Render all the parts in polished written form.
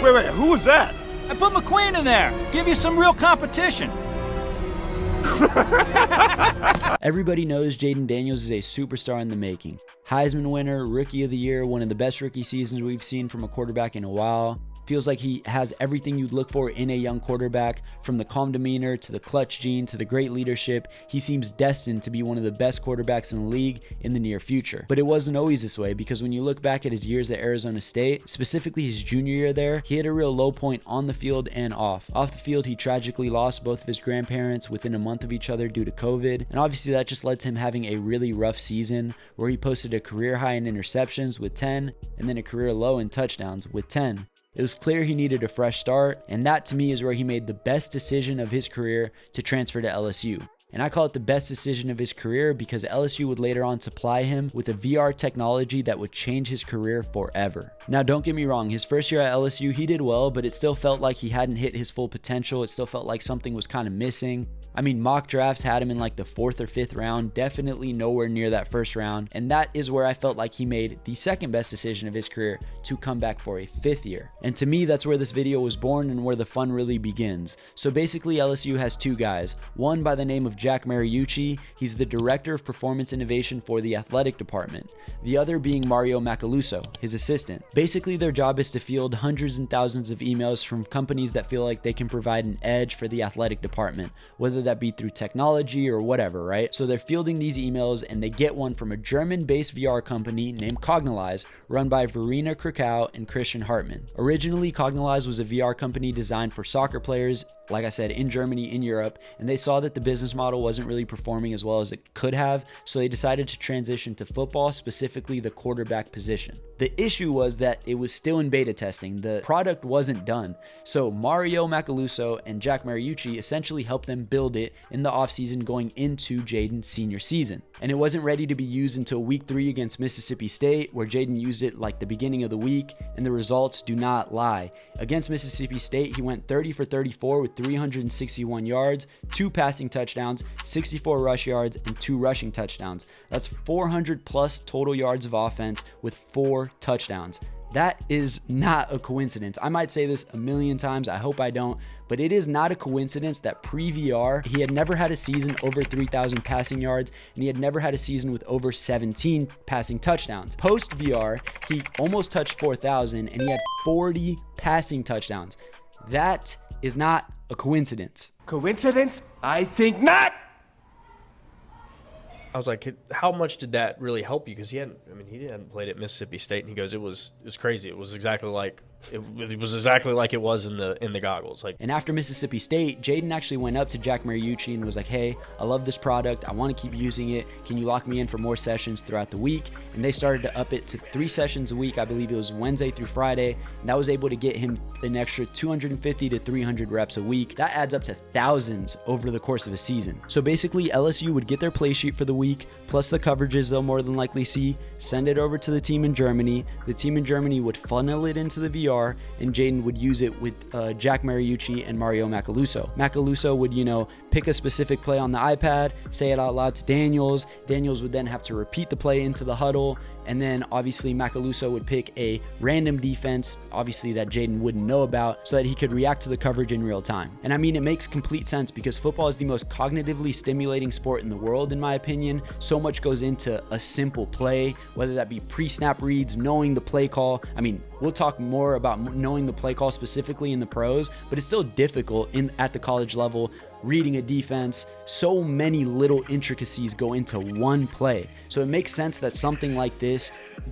Wait, who was that? I put McQueen in there. Give you some real competition. Everybody knows Jayden Daniels is a superstar in the making. Heisman winner, Rookie of the Year, one of the best rookie seasons we've seen from a quarterback in a while. Feels like he has everything you'd look for in a young quarterback, from the calm demeanor to the clutch gene to the great leadership. He seems destined to be one of the best quarterbacks in the league in the near future. But it wasn't always this way, because when you look back at his years at Arizona State, specifically his junior year there, he had a real low point on the field and off. Off the field, he tragically lost both of his grandparents within a month of each other due to COVID, and obviously that just led to him having a really rough season where he posted a career high in interceptions with 10 and then a career low in touchdowns with 10. It was clear he needed a fresh start, and that to me is where he made the best decision of his career to transfer to LSU. And I call it the best decision of his career because LSU would later on supply him with a VR technology that would change his career forever. Now, don't get me wrong, his first year at LSU, he did well, but it still felt like he hadn't hit his full potential. It still felt like something was kind of missing. I mean, mock drafts had him in like the 4th or 5th round, definitely nowhere near that first round. And that is where I felt like he made the second best decision of his career to come back for a 5th year. And to me, that's where this video was born and where the fun really begins. So basically, LSU has two guys, one by the name of Jack Mariucci. He's the Director of Performance Innovation for the Athletic Department. The other being Mario Macaluso, his assistant. Basically, their job is to field hundreds and thousands of emails from companies that feel like they can provide an edge for the athletic department, whether that be through technology or whatever, right? So they're fielding these emails and they get one from a German-based VR company named Cognilize, run by Verena Krakow and Christian Hartmann. Originally, Cognilize was a VR company designed for soccer players, like I said, in Germany, in Europe, and they saw that the business model wasn't really performing as well as it could have, so they decided to transition to football, specifically the quarterback position. The issue was that it was still in beta testing. The product wasn't done. So Mario Macaluso and Jack Mariucci essentially helped them build it in the offseason going into Jayden's senior season. And it wasn't ready to be used until week 3 against Mississippi State, where Jayden used it like the beginning of the week, and the results do not lie. Against Mississippi State, he went 30 for 34 with 361 yards, 2 passing touchdowns, 64 rush yards, and 2 rushing touchdowns. That's 400 plus total yards of offense with 4 touchdowns. That is not a coincidence. I might say this a million times, I hope I don't, but it is not a coincidence that pre-VR, he had never had a season over 3,000 passing yards, and he had never had a season with over 17 passing touchdowns. Post-VR, he almost touched 4,000, and he had 40 passing touchdowns. That is not a coincidence. Coincidence? I think not! I was like, how much did that really help you? Because he hadn't played at Mississippi State, and he goes, it was crazy. It was exactly like it was in the goggles. And after Mississippi State, Jayden actually went up to Jack Mariucci and was like, hey, I love this product. I want to keep using it. Can you lock me in for more sessions throughout the week? And they started to up it to 3 sessions a week. I believe it was Wednesday through Friday. And that was able to get him an extra 250 to 300 reps a week. That adds up to thousands over the course of a season. So basically, LSU would get their play sheet for the week, plus the coverages they'll more than likely see, send it over to the team in Germany. The team in Germany would funnel it into the VR, and Jayden would use it with Jack Mariucci and Mario Macaluso. Macaluso would, pick a specific play on the iPad, say it out loud to Daniels. Daniels would then have to repeat the play into the huddle, and then obviously Macaluso would pick a random defense, obviously that Jayden wouldn't know about, so that he could react to the coverage in real time. And I mean, it makes complete sense because football is the most cognitively stimulating sport in the world, in my opinion. So much goes into a simple play, whether that be pre-snap reads, knowing the play call. I mean, we'll talk more about knowing the play call specifically in the pros, but it's still difficult at the college level, reading a defense. So many little intricacies go into one play. So it makes sense that something like this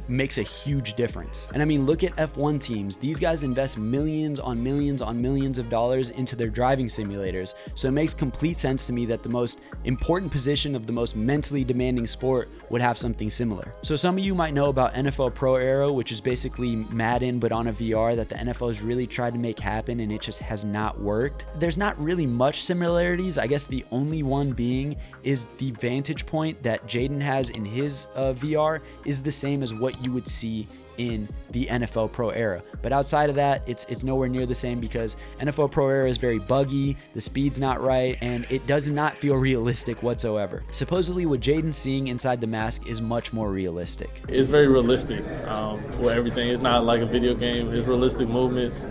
makes a huge difference. And I mean, look at F1 teams. These guys invest millions on millions on millions of dollars into their driving simulators. So it makes complete sense to me that the most important position of the most mentally demanding sport would have something similar. So some of you might know about NFL Pro Era, which is basically Madden but on a VR that the NFL has really tried to make happen, and it just has not worked. There's not really much similarities. I guess the only one being is the vantage point that Jayden has in his VR is the same as what you would see in the NFL Pro Era. But outside of that, it's nowhere near the same because NFL Pro Era is very buggy, the speed's not right, and it does not feel realistic whatsoever. Supposedly what Jayden's seeing inside the mask is much more realistic. It's very realistic with everything. It's not like a video game. It's realistic movements.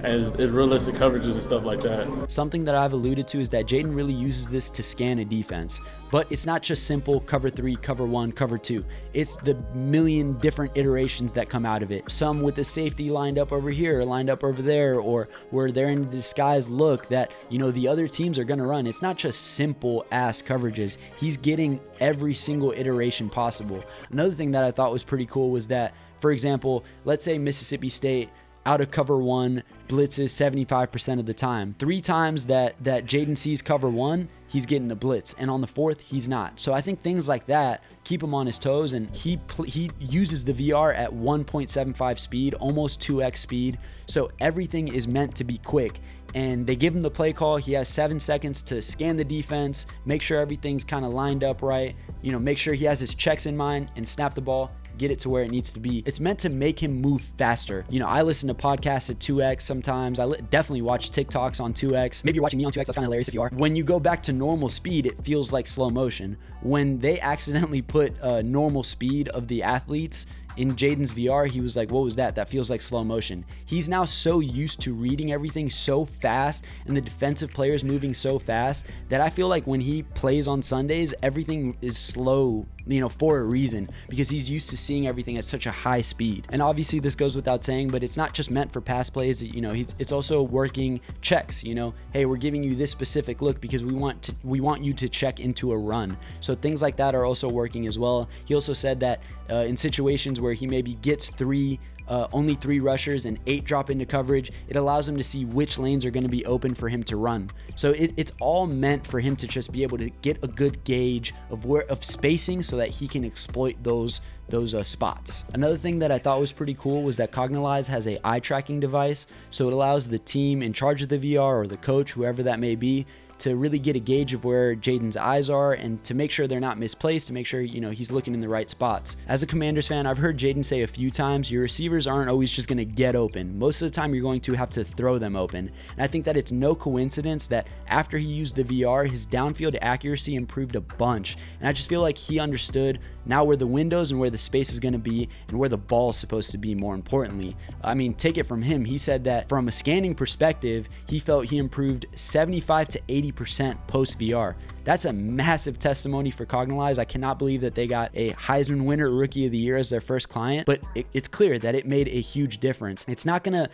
as realistic coverages and stuff like that. Something that I've alluded to is that Jayden really uses this to scan a defense, but it's not just simple cover 3, cover 1, cover 2. It's the million different iterations that come out of it. Some with the safety lined up over here, lined up over there, or where they're in a disguised look that, you know, the other teams are going to run. It's not just simple ass coverages. He's getting every single iteration possible. Another thing that I thought was pretty cool was that, for example, let's say Mississippi State out of cover 1 blitzes 75% of the time. 3 times that Jayden sees cover 1, he's getting a blitz, and on the 4th, he's not. So I think things like that keep him on his toes, and he uses the VR at 1.75 speed, almost 2x speed. So everything is meant to be quick. And they give him the play call. He has 7 seconds to scan the defense, make sure everything's kind of lined up right, you know, make sure he has his checks in mind, and snap the ball, get it to where it needs to be. It's meant to make him move faster. You know, I listen to podcasts at 2x sometimes. I definitely watch TikToks on 2x. Maybe you're watching me on 2x. That's kind of hilarious if you are. When you go back to normal speed, it feels like slow motion. When they accidentally put normal speed of the athletes in Jayden's VR, he was like, what was that? That feels like slow motion. He's now so used to reading everything so fast and the defensive players moving so fast that I feel like when he plays on Sundays, everything is slow, you know, for a reason, because he's used to seeing everything at such a high speed. And obviously this goes without saying, but it's not just meant for pass plays. You know, it's also working checks. You know, hey, we're giving you this specific look because we want you to check into a run. So things like that are also working as well. He also said that in situations where he maybe gets only 3 rushers and 8 drop into coverage, it allows him to see which lanes are going to be open for him to run. So it's all meant for him to just be able to get a good gauge of spacing so that he can exploit those spots. Another thing that I thought was pretty cool was that Cognilize has a eye tracking device, so it allows the team in charge of the VR or the coach, whoever that may be, to really get a gauge of where Jayden's eyes are and to make sure they're not misplaced, to make sure, you know, he's looking in the right spots. As a Commanders fan, I've heard Jayden say a few times, your receivers aren't always just going to get open. Most of the time, you're going to have to throw them open. And I think that it's no coincidence that after he used the VR, his downfield accuracy improved a bunch. And I just feel like he understood now where the windows and where the space is going to be and where the ball is supposed to be, more importantly. I mean, take it from him. He said that from a scanning perspective, he felt he improved 75 to 80% post VR. That's a massive testimony for Cognilize. I cannot believe that they got a Heisman winner, Rookie of the Year as their first client, but it's clear that it made a huge difference. It's not gonna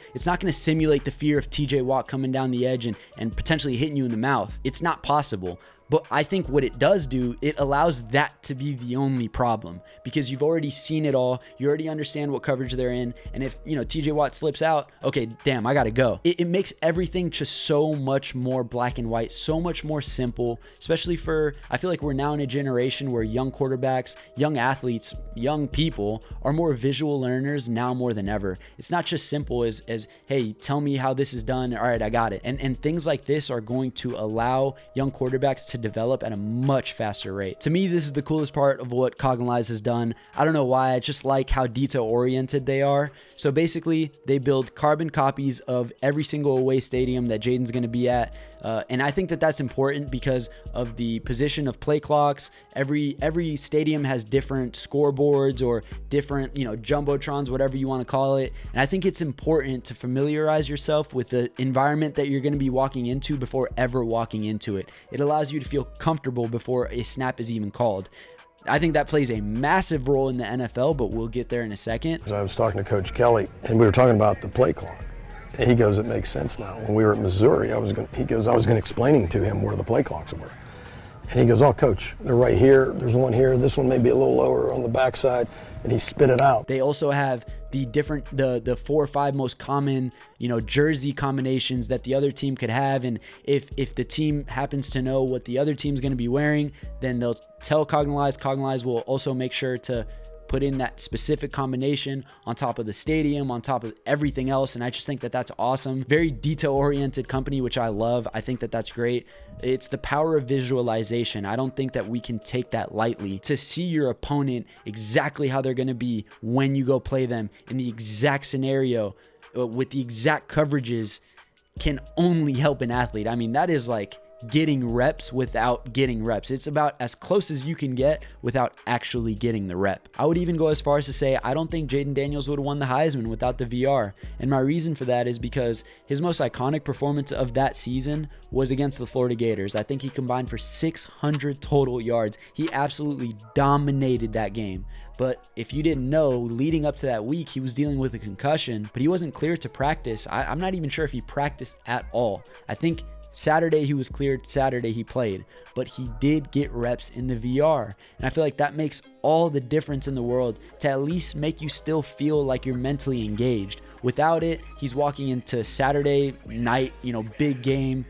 simulate the fear of TJ Watt coming down the edge and potentially hitting you in the mouth. It's not possible. But I think what it does do, it allows that to be the only problem, because you've already seen it all. You already understand what coverage they're in. And if, you know, TJ Watt slips out, okay, damn, I got to go. It makes everything just so much more black and white, so much more simple, especially for, I feel like we're now in a generation where young quarterbacks, young athletes, young people are more visual learners now more than ever. It's not just simple as hey, tell me how this is done. All right, I got it. And things like this are going to allow young quarterbacks to develop at a much faster rate. To me, this is the coolest part of what Cognilize has done. I don't know why, I just like how detail-oriented they are. So basically, they build carbon copies of every single away stadium that Jayden's going to be at. And I think that that's important because of the position of play clocks. Every stadium has different scoreboards or different, you know, jumbotrons, whatever you want to call it. And I think it's important to familiarize yourself with the environment that you're going to be walking into before ever walking into it. It allows you to feel comfortable before a snap is even called. I think that plays a massive role in the NFL, but we'll get there in a second. I was talking to Coach Kelly, and we were talking about the play clock. And he goes, it makes sense now. When we were at Missouri, I was going to explaining to him where the play clocks were. And he goes, oh, Coach, they're right here. There's one here. This one may be a little lower on the backside. And he spit it out. They also have the 4 or 5 most common, you know, jersey combinations that the other team could have. And if the team happens to know what the other team's going to be wearing, then they'll tell Cognilize. Cognilize will also make sure to put in that specific combination on top of the stadium, on top of everything else. And I just think that that's awesome. Very detail-oriented company, which I love. I think that that's great. It's the power of visualization. I don't think that we can take that lightly. To see your opponent exactly how they're going to be when you go play them in the exact scenario with the exact coverages can only help an athlete. I mean, that is like getting reps without getting reps. It's about as close as you can get without actually getting the rep. I would even go as far as to say I don't think Jayden Daniels would have won the Heisman without the VR. And my reason for that is because his most iconic performance of that season was against the Florida Gators. I think he combined for 600 total yards. He absolutely dominated that game. But if you didn't know, leading up to that week, he was dealing with a concussion, but he wasn't cleared to practice. I'm not even sure if he practiced at all. I think Saturday he was cleared, Saturday he played, but he did get reps in the VR. And I feel like that makes all the difference in the world to at least make you still feel like you're mentally engaged. Without it, he's walking into Saturday night, big game.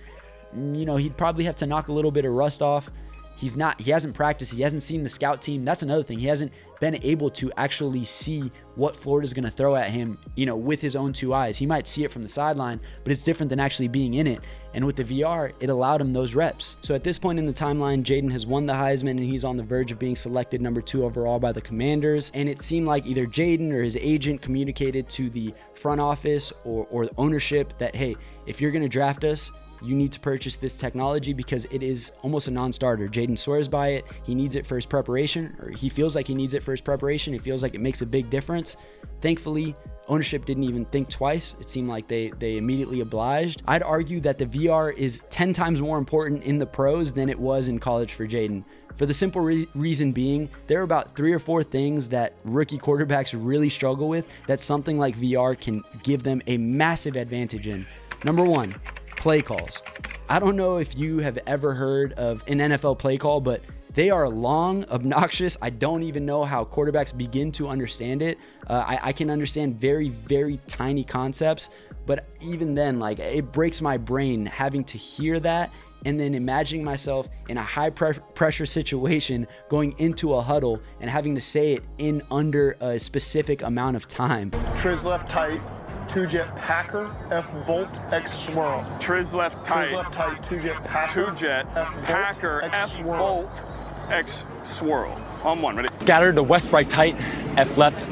He'd probably have to knock a little bit of rust off. He hasn't practiced. He hasn't seen the scout team. That's another thing. He hasn't been able to actually see what Florida's going to throw at him, with his own two eyes. He might see it from the sideline, but it's different than actually being in it. And with the VR, it allowed him those reps. So at this point in the timeline, Jayden has won the Heisman and he's on the verge of being selected number 2 overall by the Commanders. And it seemed like either Jayden or his agent communicated to the front office or the ownership that, hey, if you're going to draft us, you need to purchase this technology because it is almost a non-starter. Jayden swears by it. He needs it for his preparation, or he feels like he needs it for his preparation. He feels like it makes a big difference. Thankfully, ownership didn't even think twice. It seemed like they immediately obliged. I'd argue that the VR is 10 times more important in the pros than it was in college for Jayden. For the simple reason being, there are about 3 or 4 things that rookie quarterbacks really struggle with that something like VR can give them a massive advantage in. Number 1, play calls. I don't know if you have ever heard of an NFL play call, but they are long, obnoxious. I don't even know how quarterbacks begin to understand it. I can understand very, very tiny concepts, but even then, it breaks my brain having to hear that and then imagining myself in a high pressure situation going into a huddle and having to say it in under a specific amount of time. Triz left tight. 2-jet Packer, F bolt, X swirl. Triz left tight. Triz left tight, 2-jet Packer. 2-jet F bolt, Packer, X F swirl. bolt, X swirl. On 1, ready? Scatter to west right tight, F left,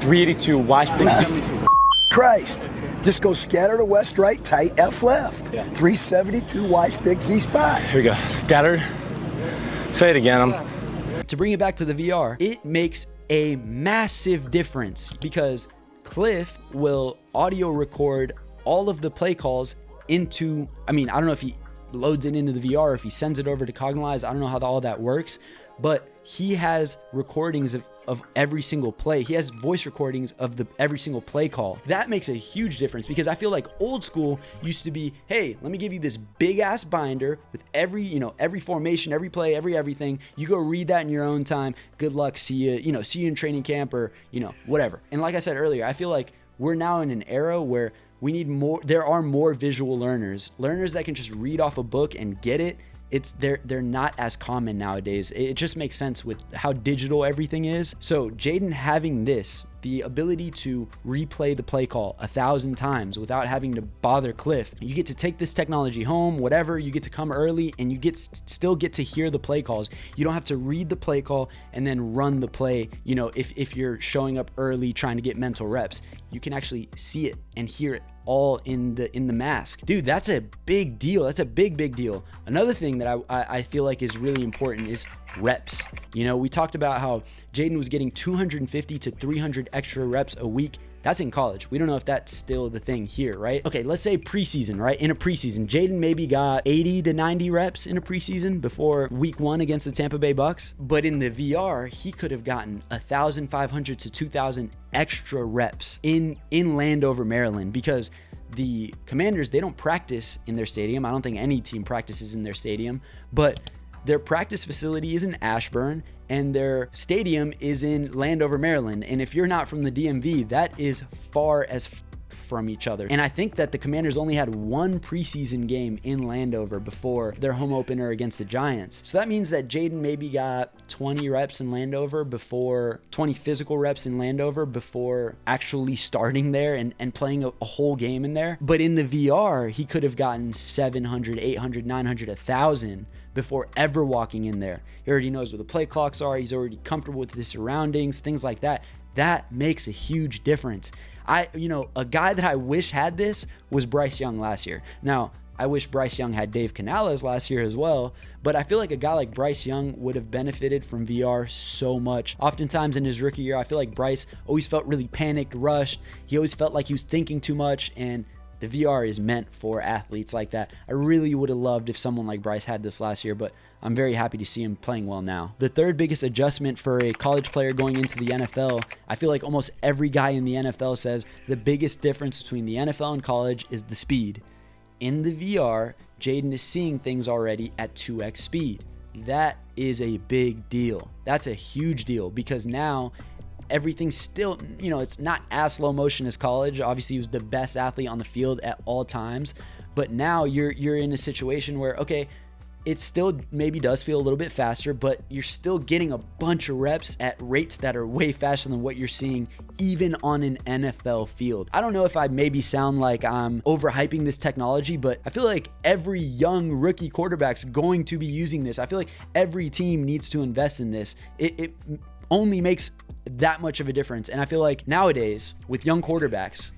382 Y stick. Christ. Just go scatter to west right tight, F left. 372 Y stick Z spot. Here we go. Scattered. Say it again. To bring it back to the VR, it makes a massive difference because Cliff will audio record all of the play calls into, I don't know if he loads it into the VR or if he sends it over to Cognilize. I don't know how all that works, but he has recordings of every single play. He has voice recordings of every single play call. That makes a huge difference because I feel like old school used to be, hey, let me give you this big ass binder with every formation, every play, everything. You go read that in your own time. Good luck. See you in training camp or, whatever. And like I said earlier, I feel like we're now in an era where we need more. There are more visual learners that can just read off a book and get it. They're not as common nowadays. It just makes sense with how digital everything is. So Jayden having the ability to replay the play call 1,000 times without having to bother Cliff. You get to take this technology home, whatever, you get to come early and you still get to hear the play calls. You don't have to read the play call and then run the play, if you're showing up early trying to get mental reps. You can actually see it and hear it all in the mask. Dude, that's a big deal. That's a big deal. Another thing that I feel like is really important is reps. We talked about how Jayden was getting 250 to 300 extra reps a week. That's in college. We don't know if that's still the thing here, right? Okay, let's say preseason, right? In a preseason, Jayden maybe got 80 to 90 reps in a preseason before week 1 against the Tampa Bay Bucks. But in the VR, he could have gotten 1,500 to 2,000 extra reps in Landover, Maryland, because the Commanders, they don't practice in their stadium. I don't think any team practices in their stadium, but their practice facility is in Ashburn and their stadium is in Landover, Maryland. And if you're not from the DMV, that is far as from each other. And I think that the Commanders only had 1 preseason game in Landover before their home opener against the Giants. So that means that Jayden maybe got 20 reps in Landover before 20 physical reps in Landover before actually starting there and playing a whole game in there. But in the VR, he could have gotten 700, 800, 900, 1,000 before ever walking in there. He already knows where the play clocks are. He's already comfortable with his surroundings, things like that. That makes a huge difference. A guy that I wish had this was Bryce Young last year. Now, I wish Bryce Young had Dave Canales last year as well, but I feel like a guy like Bryce Young would have benefited from VR so much. Oftentimes in his rookie year, I feel like Bryce always felt really panicked, rushed. He always felt like he was thinking too much, and the VR is meant for athletes like that. I really would have loved if someone like Bryce had this last year, but I'm very happy to see him playing well now. The third biggest adjustment for a college player going into the NFL, I feel like almost every guy in the NFL says the biggest difference between the NFL and college is the speed. In the VR, Jayden is seeing things already at 2x speed. That is a big deal. That's a huge deal because now everything's still, it's not as slow motion as college. Obviously, he was the best athlete on the field at all times. But now you're in a situation where, okay, it still maybe does feel a little bit faster, but you're still getting a bunch of reps at rates that are way faster than what you're seeing even on an NFL field. I don't know if I maybe sound like I'm overhyping this technology, but I feel like every young rookie quarterback's going to be using this. I feel like every team needs to invest in this. It only makes that much of a difference. And I feel like nowadays with young quarterbacks,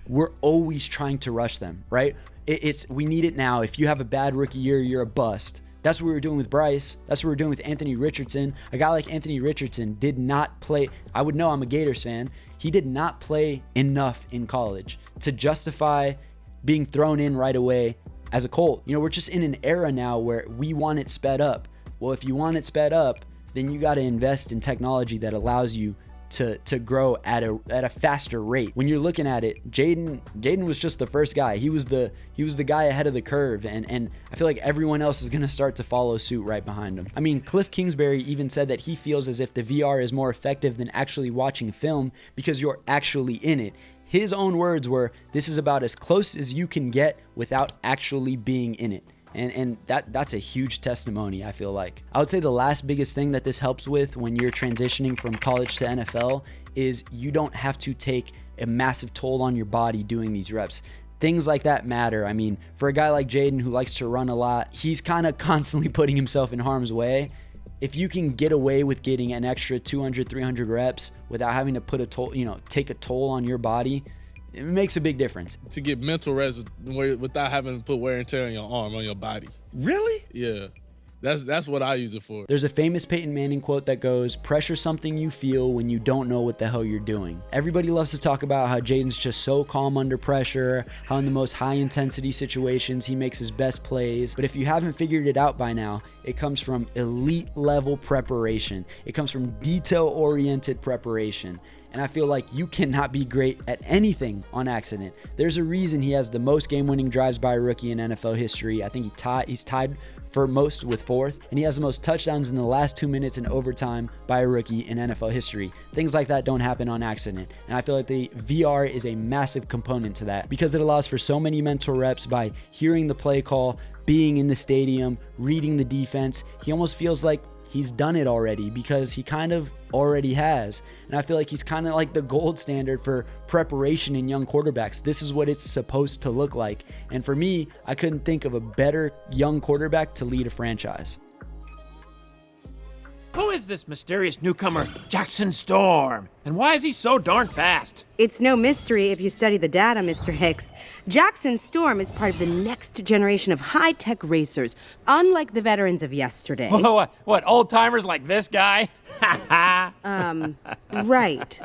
we're always trying to rush them, right? We need it now. If you have a bad rookie year, you're a bust. That's what we were doing with Bryce. That's what we were doing with Anthony Richardson. A guy like Anthony Richardson did not play. I would know, I'm a Gators fan. He did not play enough in college to justify being thrown in right away as a Colt. We're just in an era now where we want it sped up. Well, if you want it sped up, then you got to invest in technology that allows you to grow at a faster rate. When you're looking at it, Jayden was just the first guy. He was the guy ahead of the curve, and I feel like everyone else is going to start to follow suit right behind him. I mean, Cliff Kingsbury even said that he feels as if the VR is more effective than actually watching film because you're actually in it. His own words were, "This is about as close as you can get without actually being in it." And that's a huge testimony, I feel like. I would say the last biggest thing that this helps with when you're transitioning from college to NFL is you don't have to take a massive toll on your body doing these reps. Things like that matter. I mean, for a guy like Jayden who likes to run a lot, he's kind of constantly putting himself in harm's way. If you can get away with getting an extra 200, 300 reps without having to put a toll, take a toll on your body, it makes a big difference. To get mental rest without having to put wear and tear on your arm, on your body. Really? Yeah. That's what I use it for. There's a famous Peyton Manning quote that goes, "Pressure's something you feel when you don't know what the hell you're doing." Everybody loves to talk about how Jayden's just so calm under pressure, how in the most high intensity situations he makes his best plays. But if you haven't figured it out by now, it comes from elite level preparation. It comes from detail oriented preparation. And I feel like you cannot be great at anything on accident. There's a reason he has the most game-winning drives by a rookie in NFL history. I think he's tied for most with 4th, and he has the most touchdowns in the last 2 minutes in overtime by a rookie in NFL history. Things like that don't happen on accident. And I feel like the VR is a massive component to that because it allows for so many mental reps by hearing the play call, being in the stadium, reading the defense. He almost feels like he's done it already because he kind of already has. And I feel like he's kind of like the gold standard for preparation in young quarterbacks. This is what it's supposed to look like. And for me, I couldn't think of a better young quarterback to lead a franchise. Who is this mysterious newcomer, Jackson Storm? And why is he so darn fast? It's no mystery if you study the data, Mr. Hicks. Jackson Storm is part of the next generation of high-tech racers, unlike the veterans of yesterday. What old-timers like this guy? Right.